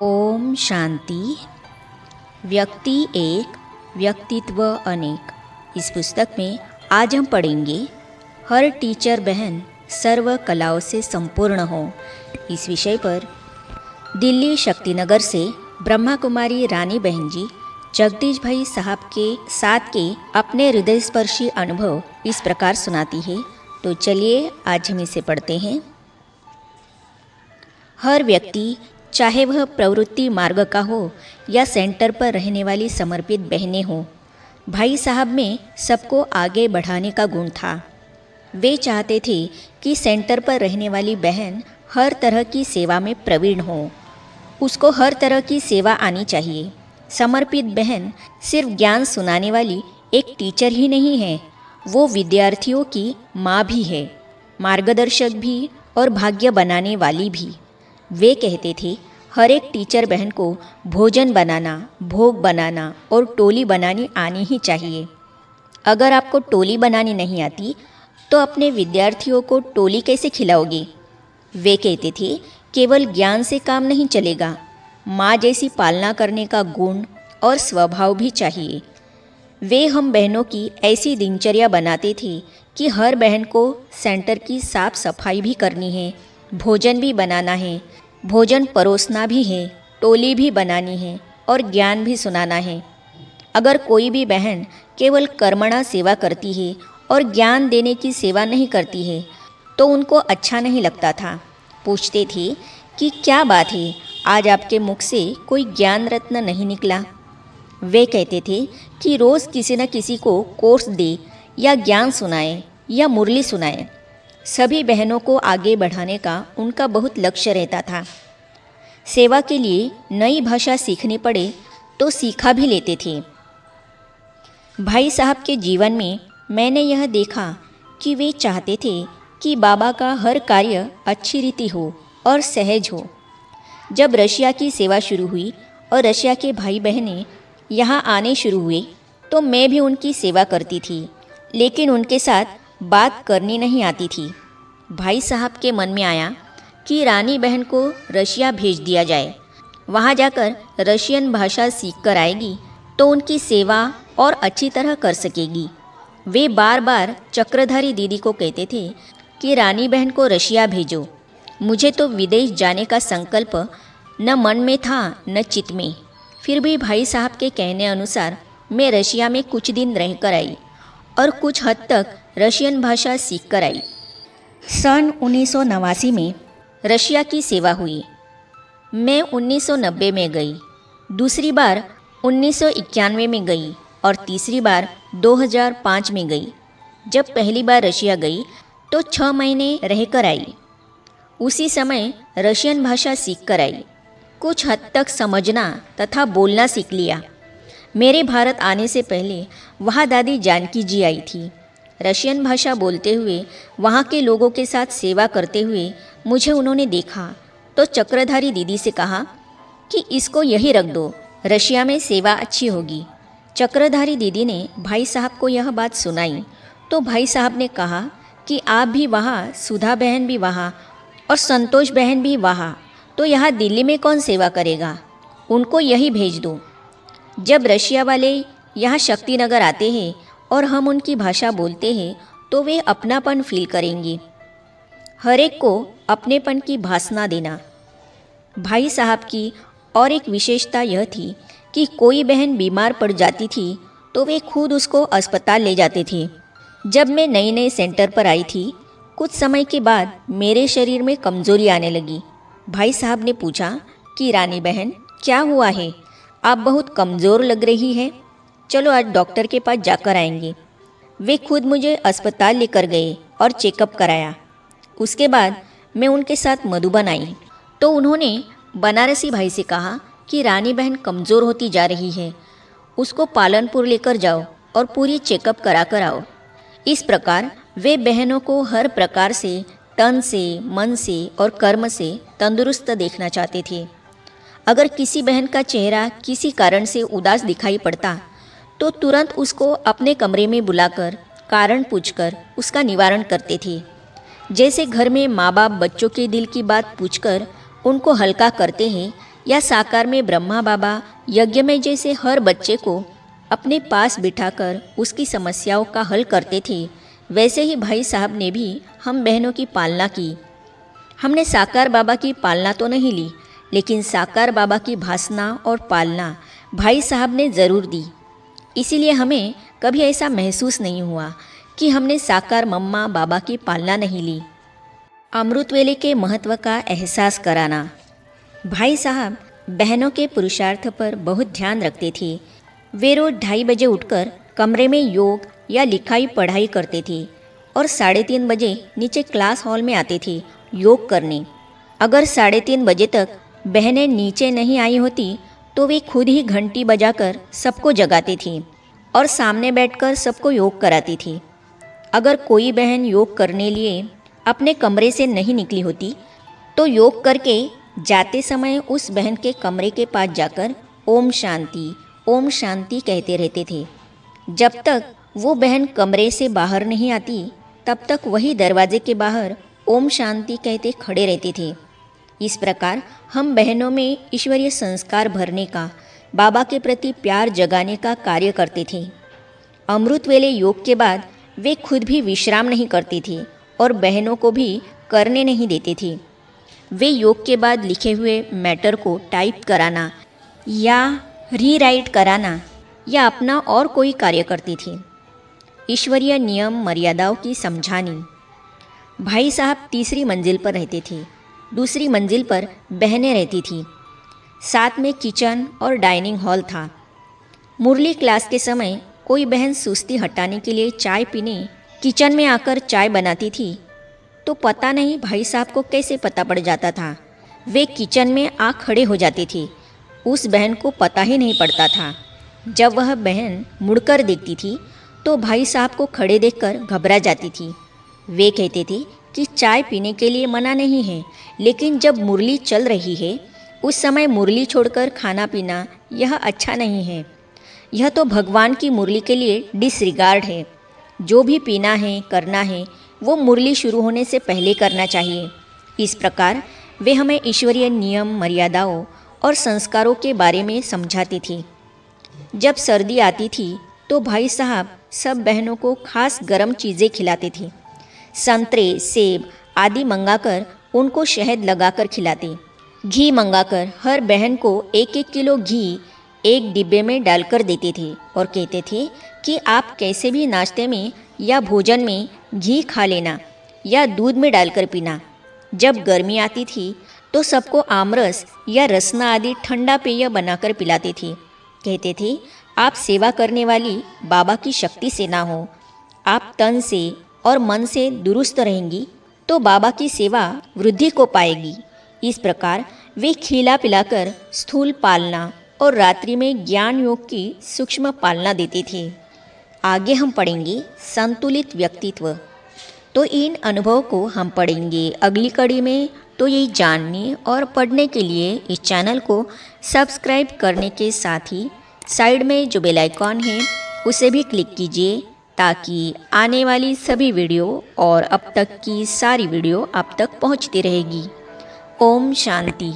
ओम शांति। व्यक्ति एक, व्यक्तित्व अनेक। इस पुस्तक में आज हम पढ़ेंगे हर टीचर बहन सर्व कलाओं से संपूर्ण हो। इस विषय पर दिल्ली शक्तिनगर से ब्रह्मा कुमारी रानी बहन जी जगदीश भाई साहब के साथ के अपने हृदय स्पर्शी अनुभव इस प्रकार सुनाती है। तो चलिए आज हम इसे पढ़ते हैं। हर व्यक्ति, चाहे वह प्रवृत्ति मार्ग का हो या सेंटर पर रहने वाली समर्पित बहनें हों, भाई साहब में सबको आगे बढ़ाने का गुण था। वे चाहते थे कि सेंटर पर रहने वाली बहन हर तरह की सेवा में प्रवीण हो। उसको हर तरह की सेवा आनी चाहिए। समर्पित बहन सिर्फ ज्ञान सुनाने वाली एक टीचर ही नहीं है, वो विद्यार्थियों की माँ भी है, मार्गदर्शक भी और भाग्य बनाने वाली भी। वे कहते थे हर एक टीचर बहन को भोजन बनाना, भोग बनाना और टोली बनानी आनी ही चाहिए। अगर आपको टोली बनानी नहीं आती तो अपने विद्यार्थियों को टोली कैसे खिलाओगे? वे कहते थे केवल ज्ञान से काम नहीं चलेगा, माँ जैसी पालना करने का गुण और स्वभाव भी चाहिए। वे हम बहनों की ऐसी दिनचर्या बनाते थे कि हर बहन को सेंटर की साफ सफाई भी करनी है, भोजन भी बनाना है, भोजन परोसना भी है, टोली भी बनानी है और ज्ञान भी सुनाना है। अगर कोई भी बहन केवल कर्मणा सेवा करती है और ज्ञान देने की सेवा नहीं करती है तो उनको अच्छा नहीं लगता था। पूछते थे कि क्या बात है, आज आपके मुख से कोई ज्ञान रत्न नहीं निकला? वे कहते थे कि रोज़ किसी न किसी को कोर्स दे या ज्ञान सुनाए या मुरली सुनाए। सभी बहनों को आगे बढ़ाने का उनका बहुत लक्ष्य रहता था। सेवा के लिए नई भाषा सीखनी पड़े तो सीखा भी लेते थे। भाई साहब के जीवन में मैंने यह देखा कि वे चाहते थे कि बाबा का हर कार्य अच्छी रीति हो और सहज हो। जब रशिया की सेवा शुरू हुई और रशिया के भाई बहनें यहाँ आने शुरू हुए तो मैं भी उनकी सेवा करती थी, लेकिन उनके साथ बात करनी नहीं आती थी। भाई साहब के मन में आया कि रानी बहन को रशिया भेज दिया जाए। वहाँ जाकर रशियन भाषा सीख कर आएगी तो उनकी सेवा और अच्छी तरह कर सकेगी। वे बार बार चक्रधारी दीदी को कहते थे कि रानी बहन को रशिया भेजो। मुझे तो विदेश जाने का संकल्प न मन में था न चित्त में। फिर भी भाई साहब के कहने अनुसार मैं रशिया में कुछ दिन रहकर आई और कुछ हद तक रशियन भाषा सीख कर आई। सन 1989 में रशिया की सेवा हुई। मैं 1990 में गई, दूसरी बार 1991 में गई और तीसरी बार 2005 में गई। जब पहली बार रशिया गई तो 6 महीने रहकर आई। उसी समय रशियन भाषा सीख कर आई। कुछ हद तक समझना तथा बोलना सीख लिया। मेरे भारत आने से पहले वहाँ दादी जानकी जी आई थी। रशियन भाषा बोलते हुए वहाँ के लोगों के साथ सेवा करते हुए मुझे उन्होंने देखा तो चक्रधारी दीदी से कहा कि इसको यही रख दो, रशिया में सेवा अच्छी होगी। चक्रधारी दीदी ने भाई साहब को यह बात सुनाई तो भाई साहब ने कहा कि आप भी वहाँ, सुधा बहन भी वहाँ और संतोष बहन भी वहाँ, तो यहाँ दिल्ली में कौन सेवा करेगा? उनको यही भेज दो। जब रशिया वाले यहाँ शक्तिनगर आते हैं और हम उनकी भाषा बोलते हैं तो वे अपनापन फील करेंगे। हर एक को अपनेपन की भासना देना। भाई साहब की और एक विशेषता यह थी कि कोई बहन बीमार पड़ जाती थी तो वे खुद उसको अस्पताल ले जाते थे। जब मैं नई नई सेंटर पर आई थी, कुछ समय के बाद मेरे शरीर में कमज़ोरी आने लगी। भाई साहब ने पूछा कि रानी बहन क्या हुआ है, आप बहुत कमज़ोर लग रही है, चलो आज डॉक्टर के पास जाकर आएंगे। वे खुद मुझे अस्पताल लेकर गए और चेकअप कराया। उसके बाद मैं उनके साथ मधुबन आई तो उन्होंने बनारसी भाई से कहा कि रानी बहन कमज़ोर होती जा रही है, उसको पालनपुर लेकर जाओ और पूरी चेकअप करा कर आओ। इस प्रकार वे बहनों को हर प्रकार से, तन से, मन से और कर्म से तंदुरुस्त देखना चाहते थे। अगर किसी बहन का चेहरा किसी कारण से उदास दिखाई पड़ता तो तुरंत उसको अपने कमरे में बुलाकर कारण पूछकर उसका निवारण करते थे। जैसे घर में माँ बाप बच्चों के दिल की बात पूछकर उनको हल्का करते हैं, या साकार में ब्रह्मा बाबा यज्ञ में जैसे हर बच्चे को अपने पास बिठाकर उसकी समस्याओं का हल करते थे, वैसे ही भाई साहब ने भी हम बहनों की पालना की। हमने साकार बाबा की पालना तो नहीं ली, लेकिन साकार बाबा की भासना और पालना भाई साहब ने ज़रूर दी। इसीलिए हमें कभी ऐसा महसूस नहीं हुआ कि हमने साकार मम्मा बाबा की पालना नहीं ली। अमृत वेले के महत्व का एहसास कराना। भाई साहब बहनों के पुरुषार्थ पर बहुत ध्यान रखते थे। वे रोज़ 2:30 बजे उठकर कमरे में योग या लिखाई पढ़ाई करते थे और 3:30 बजे नीचे क्लास हॉल में आते थे योग करने। अगर 3:30 बजे तक बहनें नीचे नहीं आई होती तो वे खुद ही घंटी बजाकर सबको जगाते थे और सामने बैठकर सबको योग कराती थी। अगर कोई बहन योग करने लिए अपने कमरे से नहीं निकली होती तो योग करके जाते समय उस बहन के कमरे के पास जाकर ओम शांति कहते रहते थे। जब तक वो बहन कमरे से बाहर नहीं आती तब तक वही दरवाजे के बाहर ओम शांति कहते खड़े रहते थे। इस प्रकार हम बहनों में ईश्वरीय संस्कार भरने का, बाबा के प्रति प्यार जगाने का कार्य करते थे। अमृत वेले योग के बाद वे खुद भी विश्राम नहीं करते थे और बहनों को भी करने नहीं देते थे। वे योग के बाद लिखे हुए मैटर को टाइप कराना या रीराइट कराना या अपना और कोई कार्य करते थे। ईश्वरीय नियम मर्यादाओं की समझानी। भाई साहब तीसरी मंजिल पर रहते थे, दूसरी मंजिल पर बहनें रहती थीं। साथ में किचन और डाइनिंग हॉल था। मुरली क्लास के समय कोई बहन सुस्ती हटाने के लिए चाय पीने किचन में आकर चाय बनाती थी तो पता नहीं भाई साहब को कैसे पता पड़ जाता था। वे किचन में आ खड़े हो जाते थे, उस बहन को पता ही नहीं पड़ता था। जब वह बहन मुड़कर देखती थी तो भाई साहब को खड़े देखकर घबरा जाती थी। वे कहते थे कि चाय पीने के लिए मना नहीं है, लेकिन जब मुरली चल रही है उस समय मुरली छोड़कर खाना पीना यह अच्छा नहीं है। यह तो भगवान की मुरली के लिए डिसरिगार्ड है। जो भी पीना है करना है वो मुरली शुरू होने से पहले करना चाहिए। इस प्रकार वे हमें ईश्वरीय नियम मर्यादाओं और संस्कारों के बारे में समझाती थी। जब सर्दी आती थी तो भाई साहब सब बहनों को खास गर्म चीज़ें खिलाते थे। संतरे, सेब आदि मंगाकर उनको शहद लगाकर खिलाते। घी मंगाकर हर बहन को 1-1 किलो घी एक डिब्बे में डालकर देते थे और कहते थे कि आप कैसे भी नाश्ते में या भोजन में घी खा लेना या दूध में डालकर पीना। जब गर्मी आती थी तो सबको आमरस या रसना आदि ठंडा पेय बनाकर पिलाते थे। कहते थे आप सेवा करने वाली बाबा की शक्ति से ना हो, आप तन से और मन से दुरुस्त रहेंगी तो बाबा की सेवा वृद्धि को पाएगी। इस प्रकार वे खिला पिलाकर स्थूल पालना और रात्रि में ज्ञान योग की सूक्ष्म पालना देते थे। आगे हम पढ़ेंगे संतुलित व्यक्तित्व। तो इन अनुभव को हम पढ़ेंगे अगली कड़ी में। तो ये जानने और पढ़ने के लिए इस चैनल को सब्सक्राइब करने के साथ ही साइड में जो बेल आइकॉन है उसे भी क्लिक कीजिए ताकि आने वाली सभी वीडियो और अब तक की सारी वीडियो आप तक पहुंचती रहेगी। ओम शांति।